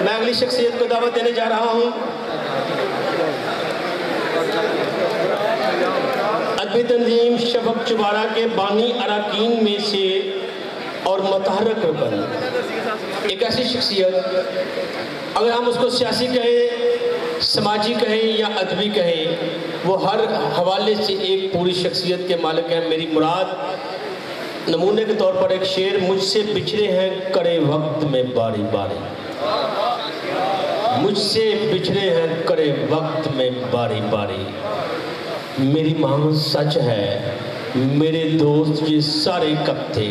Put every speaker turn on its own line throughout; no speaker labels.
میں اگلی شخصیت کو دعوت دینے جا رہا ہوں. ادبی تنظیم شفق چوارہ کے بانی اراکین میں سے اور متحرک رکن، ایک ایسی شخصیت، اگر ہم اس کو سیاسی کہیں، سماجی کہیں یا ادبی کہیں، وہ ہر حوالے سے ایک پوری شخصیت کے مالک ہیں. میری مراد نمونے کے طور پر ایک شعر: مجھ سے بچھڑے ہیں کڑے وقت میں باری باری، مجھ سے بچھڑے ہیں کڑے وقت میں باری باری، میری ماں سچ ہے میرے دوست یہ سارے کب تھے.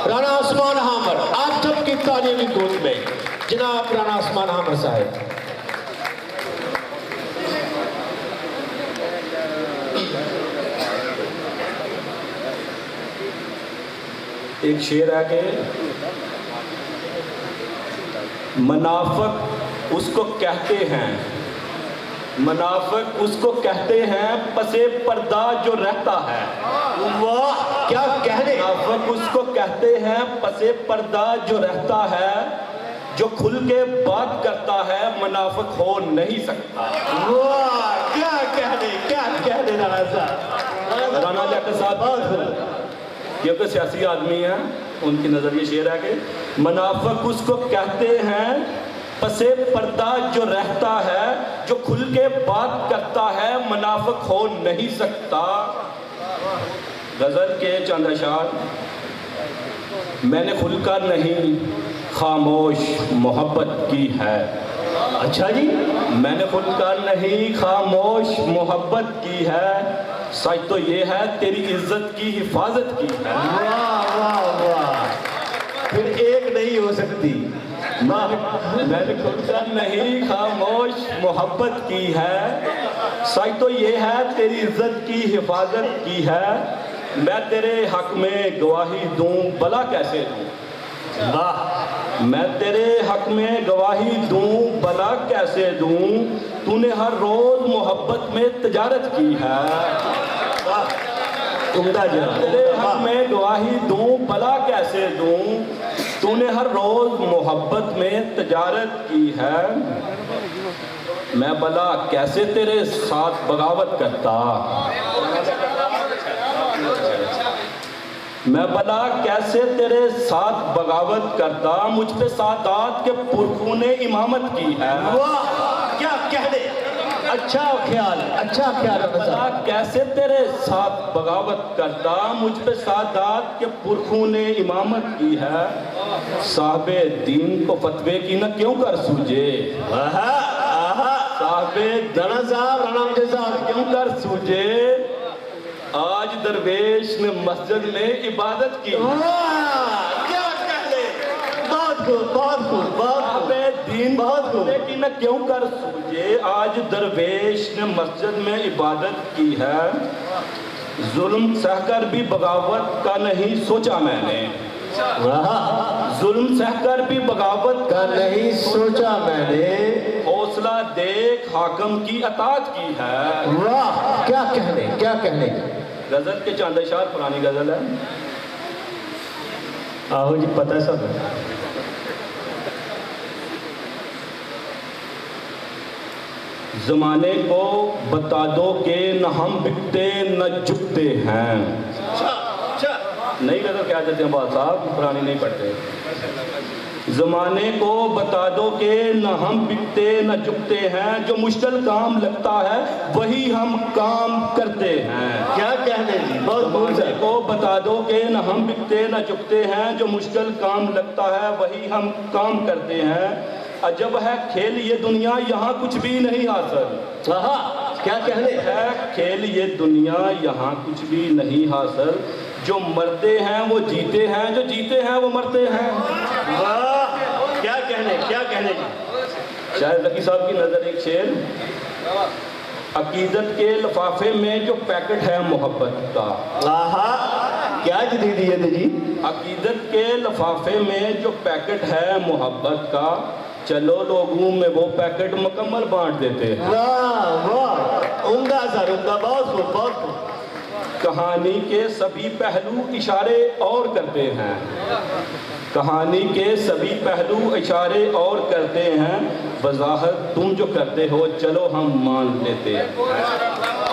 رانا عثمان حامر، آپ سب کی تالیوں کی گود میں جناب رانا عثمان حامر صاحب.
ایک شعر ہے کہ منافق اس کو کہتے ہیں، منافق اس کو کہتے ہیں پسے پردہ جو رہتا ہے.
واہ کیا کہنے.
منافق اس کو کہتے ہیں پسے پردہ جو رہتا ہے، جو کھل کے بات کرتا ہے منافق ہو نہیں سکتا.
واہ کیا کہنے رانا صاحب.
رانا لیاقت صاحب کیونکہ سیاسی آدمی ہیں، ان کی نظر یہ شعر ہے کہ منافق اس کو کہتے ہیں پسے پردہ جو رہتا ہے، جو کھل کے بات کرتا ہے منافق ہو نہیں سکتا. غزل کے چند اشعار: میں نے کھل کر نہیں خاموش محبت کی ہے.
اچھا جی.
میں نے کھل کر نہیں خاموش محبت کی ہے، سچ تو یہ ہے تیری عزت کی حفاظت کی ہے.
واہ واہ واہ، پھر ایک نہیں ہو سکتی.
میں نے کھل کر نہیں خاموش محبت کی ہے، سچ تو یہ ہے تیری عزت کی حفاظت کی ہے. میں تیرے حق میں گواہی دوں بھلا کیسے دوں.
واہ.
میں تیرے حق میں گواہی دوں بھلا کیسے دوں، تو نے ہر روز محبت میں تجارت کی ہے.
عمدہ جناب.
تیرے حق میں گواہی دوں بھلا کیسے دوں، تو نے ہر روز محبت میں تجارت کی ہے. میں بھلا کیسے تیرے ساتھ بغاوت کرتا، میں بھلا کیسے تیرے ساتھ بغاوت کرتا، مجھ پہ سادات کے پرکھوں نے امامت کی ہے.
واہ کیا کہنے. اچھا خیال
بھلا کیسے تیرے ساتھ بغاوت کرتا، مجھ پہ سادات کے پرکھوں نے امامت کی ہے. صاحب دین کو فتوے کی نہ کیوں کر سوجے، صاحب
رانا صاحب، رانا مجھے صاحب
کیوں کر سوجے، آج درویش نے مسجد میں عبادت کی.
کیا کہنے. بہت خوب بہت خوب
صاحب دین
بہت خوب.
لیکن نہ کیوں کر سوجے، آج درویش نے مسجد میں عبادت کی ہے. ظلم سہ کر بھی بغاوت کا نہیں سوچا میں نے، ظلم سہ کر بھی بغاوت
کا نہیں سوچا میں نے،
حوصلہ دیکھ حاکم کی اطاعت کی ہے.
واہ کیا کہنے.
غزل کے چند اشعار، پرانی غزل ہے.
آہو جی پتہ سب ہے.
زمانے کو بتا دو کہ نہ ہم بکتے نہ جھکتے ہیں. نہیں غزل کیا کہتے ہیں بات صاحب، پرانی نہیں پڑھتے. زمانے کو بتا دو کہ نہ ہم بکتے نہ جھکتے ہیں، جو مشکل کام لگتا ہے وہی ہم کام کرتے ہیں.
کیا کہنے جی.
زمانے کو بتا دو کہ نہ ہم بکتے نہ جھکتے ہیں، جو مشکل کام لگتا ہے وہی ہم کام کرتے ہیں. عجب ہے کھیل یہ دنیا یہاں کچھ بھی نہیں حاصل.
کیا کہنے.
ہے کھیل یہ دنیا یہاں کچھ بھی نہیں حاصل، جو مرتے ہیں وہ جیتے ہیں، جو جیتے ہیں وہ مرتے ہیں.
واہ کیا کہنے جی.
شاید لکی صاحب کی نظر ایک شعر: عقیدت کے لفافے میں جو پیکٹ ہے محبت کا.
کیا جدیدیت ہے جی.
عقیدت کے لفافے میں جو پیکٹ ہے محبت کا، چلو لوگوں میں وہ پیکٹ مکمل بانٹ دیتے ہیں.
واہ واہ عمدہ سر عمدہ. بہت خوب بہت خوب.
کہانی کے سبھی پہلو اشارے اور کرتے ہیں، کہانی کے سبھی پہلو اشارے اور کرتے ہیں، وضاحت تم جو کرتے ہو چلو ہم مان لیتے ہیں۔